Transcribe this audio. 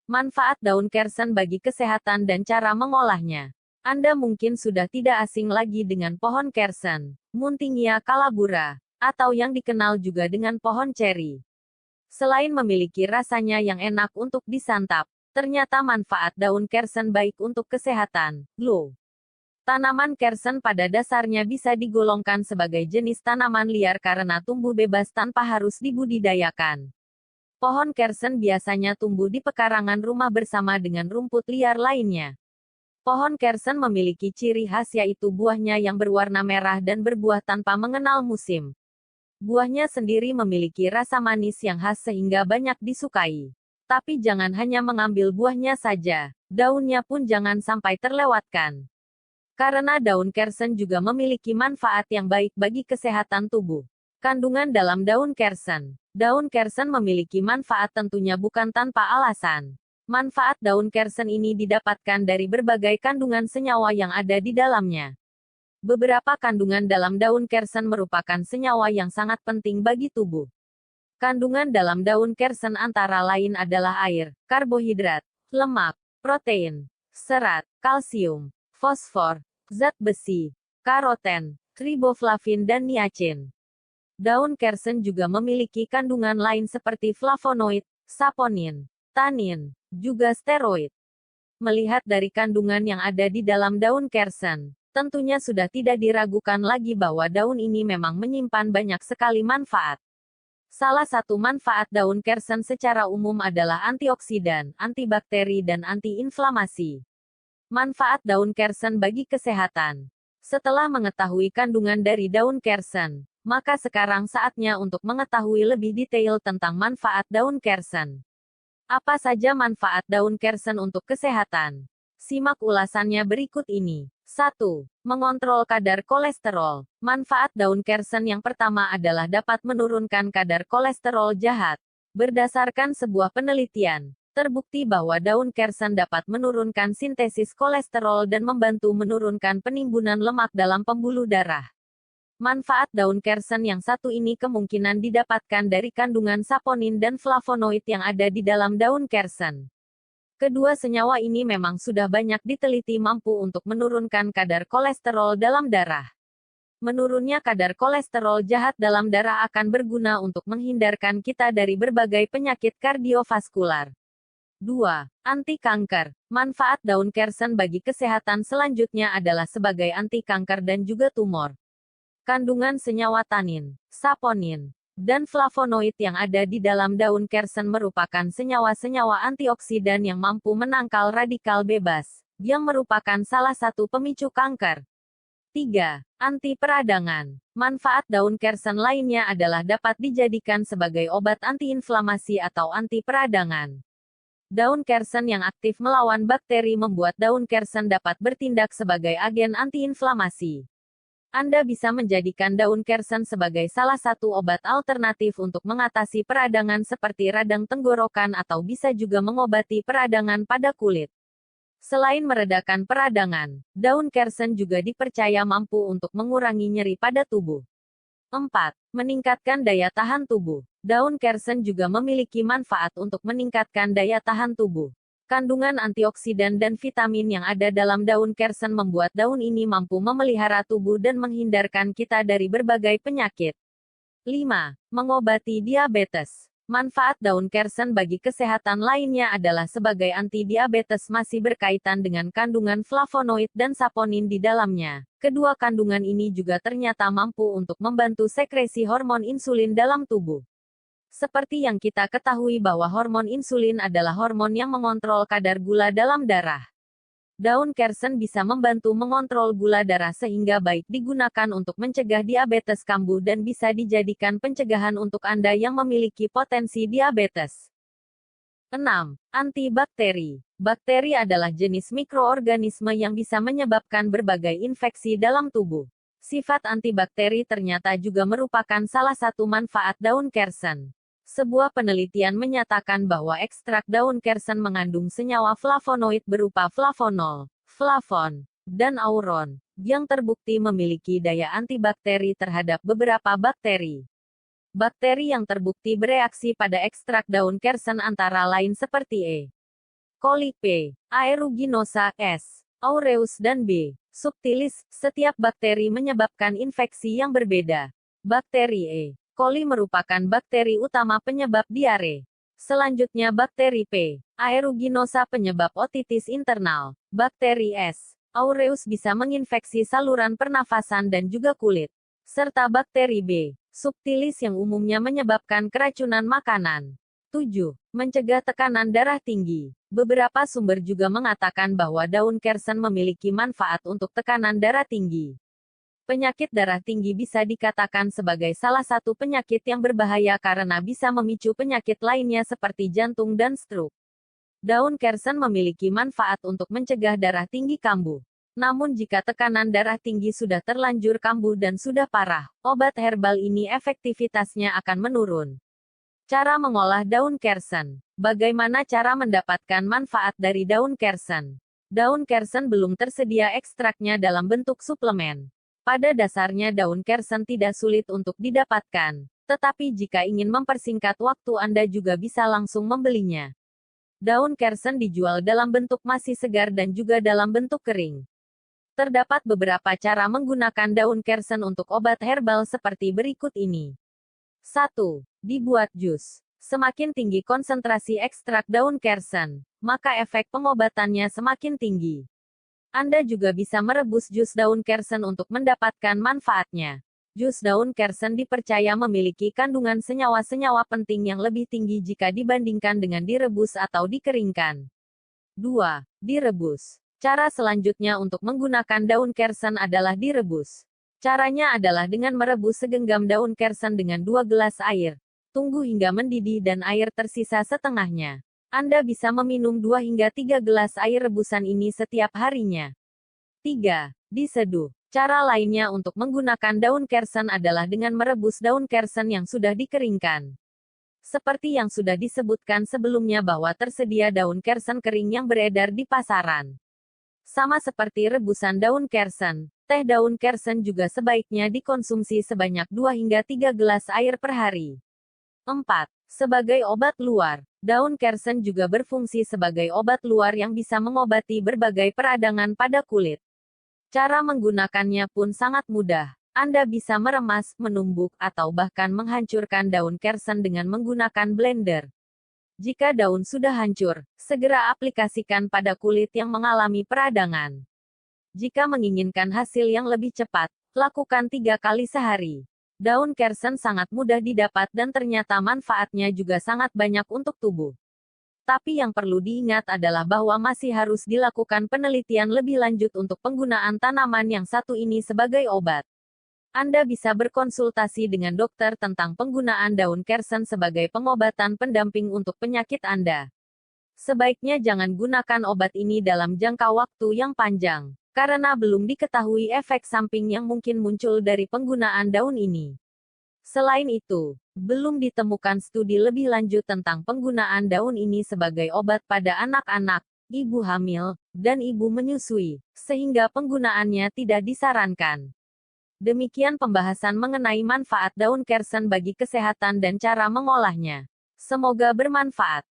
Manfaat daun kersen bagi kesehatan dan cara mengolahnya. Anda mungkin sudah tidak asing lagi dengan pohon kersen, Muntingia calabura, atau yang dikenal juga dengan pohon ceri. Selain memiliki rasanya yang enak untuk disantap, ternyata manfaat daun kersen baik untuk kesehatan. Loh. Tanaman kersen pada dasarnya bisa digolongkan sebagai jenis tanaman liar karena tumbuh bebas tanpa harus dibudidayakan. Pohon kersen biasanya tumbuh di pekarangan rumah bersama dengan rumput liar lainnya. Pohon kersen memiliki ciri khas yaitu buahnya yang berwarna merah dan berbuah tanpa mengenal musim. Buahnya sendiri memiliki rasa manis yang khas sehingga banyak disukai. Tapi jangan hanya mengambil buahnya saja, daunnya pun jangan sampai terlewatkan. Karena daun kersen juga memiliki manfaat yang baik bagi kesehatan tubuh. Kandungan dalam daun kersen. Daun kersen memiliki manfaat tentunya bukan tanpa alasan. Manfaat daun kersen ini didapatkan dari berbagai kandungan senyawa yang ada di dalamnya. Beberapa kandungan dalam daun kersen merupakan senyawa yang sangat penting bagi tubuh. Kandungan dalam daun kersen antara lain adalah air, karbohidrat, lemak, protein, serat, kalsium, fosfor, zat besi, karoten, riboflavin dan niacin. Daun kersen juga memiliki kandungan lain seperti flavonoid, saponin, tanin, juga steroid. Melihat dari kandungan yang ada di dalam daun kersen, tentunya sudah tidak diragukan lagi bahwa daun ini memang menyimpan banyak sekali manfaat. Salah satu manfaat daun kersen secara umum adalah antioksidan, antibakteri dan antiinflamasi. Manfaat daun kersen bagi kesehatan. Setelah mengetahui kandungan dari daun kersen, maka sekarang saatnya untuk mengetahui lebih detail tentang manfaat daun kersen. Apa saja manfaat daun kersen untuk kesehatan? Simak ulasannya berikut ini. 1. Mengontrol kadar kolesterol. Manfaat daun kersen yang pertama adalah dapat menurunkan kadar kolesterol jahat. Berdasarkan sebuah penelitian, terbukti bahwa daun kersen dapat menurunkan sintesis kolesterol dan membantu menurunkan penimbunan lemak dalam pembuluh darah. Manfaat daun kersen yang satu ini kemungkinan didapatkan dari kandungan saponin dan flavonoid yang ada di dalam daun kersen. Kedua senyawa ini memang sudah banyak diteliti mampu untuk menurunkan kadar kolesterol dalam darah. Menurunnya kadar kolesterol jahat dalam darah akan berguna untuk menghindarkan kita dari berbagai penyakit kardiovaskular. 2. Anti kanker. Manfaat daun kersen bagi kesehatan selanjutnya adalah sebagai anti kanker dan juga tumor. Kandungan senyawa tanin, saponin, dan flavonoid yang ada di dalam daun kersen merupakan senyawa-senyawa antioksidan yang mampu menangkal radikal bebas, yang merupakan salah satu pemicu kanker. 3. Anti peradangan. Manfaat daun kersen lainnya adalah dapat dijadikan sebagai obat antiinflamasi atau anti peradangan. Daun kersen yang aktif melawan bakteri membuat daun kersen dapat bertindak sebagai agen antiinflamasi. Anda bisa menjadikan daun kersen sebagai salah satu obat alternatif untuk mengatasi peradangan seperti radang tenggorokan atau bisa juga mengobati peradangan pada kulit. Selain meredakan peradangan, daun kersen juga dipercaya mampu untuk mengurangi nyeri pada tubuh. 4. Meningkatkan daya tahan tubuh. Daun kersen juga memiliki manfaat untuk meningkatkan daya tahan tubuh. Kandungan antioksidan dan vitamin yang ada dalam daun kersen membuat daun ini mampu memelihara tubuh dan menghindarkan kita dari berbagai penyakit. 5. Mengobati diabetes. Manfaat daun kersen bagi kesehatan lainnya adalah sebagai anti-diabetes masih berkaitan dengan kandungan flavonoid dan saponin di dalamnya. Kedua kandungan ini juga ternyata mampu untuk membantu sekresi hormon insulin dalam tubuh. Seperti yang kita ketahui bahwa hormon insulin adalah hormon yang mengontrol kadar gula dalam darah. Daun kersen bisa membantu mengontrol gula darah sehingga baik digunakan untuk mencegah diabetes kambuh dan bisa dijadikan pencegahan untuk Anda yang memiliki potensi diabetes. 6. Antibakteri. Bakteri adalah jenis mikroorganisme yang bisa menyebabkan berbagai infeksi dalam tubuh. Sifat antibakteri ternyata juga merupakan salah satu manfaat daun kersen. Sebuah penelitian menyatakan bahwa ekstrak daun kersen mengandung senyawa flavonoid berupa flavonol, flavon, dan auron, yang terbukti memiliki daya antibakteri terhadap beberapa bakteri. Bakteri yang terbukti bereaksi pada ekstrak daun kersen antara lain seperti E. coli P. aeruginosa S. aureus dan B. subtilis. Setiap bakteri menyebabkan infeksi yang berbeda. Bakteri E. coli merupakan bakteri utama penyebab diare. Selanjutnya bakteri P. aeruginosa penyebab otitis internal. Bakteri S. aureus bisa menginfeksi saluran pernafasan dan juga kulit. Serta bakteri B. subtilis yang umumnya menyebabkan keracunan makanan. 7. Mencegah tekanan darah tinggi. Beberapa sumber juga mengatakan bahwa daun kersen memiliki manfaat untuk tekanan darah tinggi. Penyakit darah tinggi bisa dikatakan sebagai salah satu penyakit yang berbahaya karena bisa memicu penyakit lainnya seperti jantung dan stroke. Daun kersen memiliki manfaat untuk mencegah darah tinggi kambuh. Namun jika tekanan darah tinggi sudah terlanjur kambuh dan sudah parah, obat herbal ini efektivitasnya akan menurun. Cara mengolah daun kersen. Bagaimana cara mendapatkan manfaat dari daun kersen? Daun kersen belum tersedia ekstraknya dalam bentuk suplemen. Pada dasarnya daun kersen tidak sulit untuk didapatkan, tetapi jika ingin mempersingkat waktu Anda juga bisa langsung membelinya. Daun kersen dijual dalam bentuk masih segar dan juga dalam bentuk kering. Terdapat beberapa cara menggunakan daun kersen untuk obat herbal seperti berikut ini. 1. Dibuat jus. Semakin tinggi konsentrasi ekstrak daun kersen, maka efek pengobatannya semakin tinggi. Anda juga bisa merebus jus daun kersen untuk mendapatkan manfaatnya. Jus daun kersen dipercaya memiliki kandungan senyawa-senyawa penting yang lebih tinggi jika dibandingkan dengan direbus atau dikeringkan. 2. Direbus. Cara selanjutnya untuk menggunakan daun kersen adalah direbus. Caranya adalah dengan merebus segenggam daun kersen dengan 2 gelas air. Tunggu hingga mendidih dan air tersisa setengahnya. Anda bisa meminum 2 hingga 3 gelas air rebusan ini setiap harinya. 3. Diseduh. Cara lainnya untuk menggunakan daun kersen adalah dengan merebus daun kersen yang sudah dikeringkan. Seperti yang sudah disebutkan sebelumnya bahwa tersedia daun kersen kering yang beredar di pasaran. Sama seperti rebusan daun kersen, teh daun kersen juga sebaiknya dikonsumsi sebanyak 2 hingga 3 gelas air per hari. 4. Sebagai obat luar, daun kersen juga berfungsi sebagai obat luar yang bisa mengobati berbagai peradangan pada kulit. Cara menggunakannya pun sangat mudah. Anda bisa meremas, menumbuk, atau bahkan menghancurkan daun kersen dengan menggunakan blender. Jika daun sudah hancur, segera aplikasikan pada kulit yang mengalami peradangan. Jika menginginkan hasil yang lebih cepat, lakukan 3 kali sehari. Daun kersen sangat mudah didapat dan ternyata manfaatnya juga sangat banyak untuk tubuh. Tapi yang perlu diingat adalah bahwa masih harus dilakukan penelitian lebih lanjut untuk penggunaan tanaman yang satu ini sebagai obat. Anda bisa berkonsultasi dengan dokter tentang penggunaan daun kersen sebagai pengobatan pendamping untuk penyakit Anda. Sebaiknya jangan gunakan obat ini dalam jangka waktu yang panjang, karena belum diketahui efek samping yang mungkin muncul dari penggunaan daun ini. Selain itu, belum ditemukan studi lebih lanjut tentang penggunaan daun ini sebagai obat pada anak-anak, ibu hamil, dan ibu menyusui, sehingga penggunaannya tidak disarankan. Demikian pembahasan mengenai manfaat daun kersen bagi kesehatan dan cara mengolahnya. Semoga bermanfaat.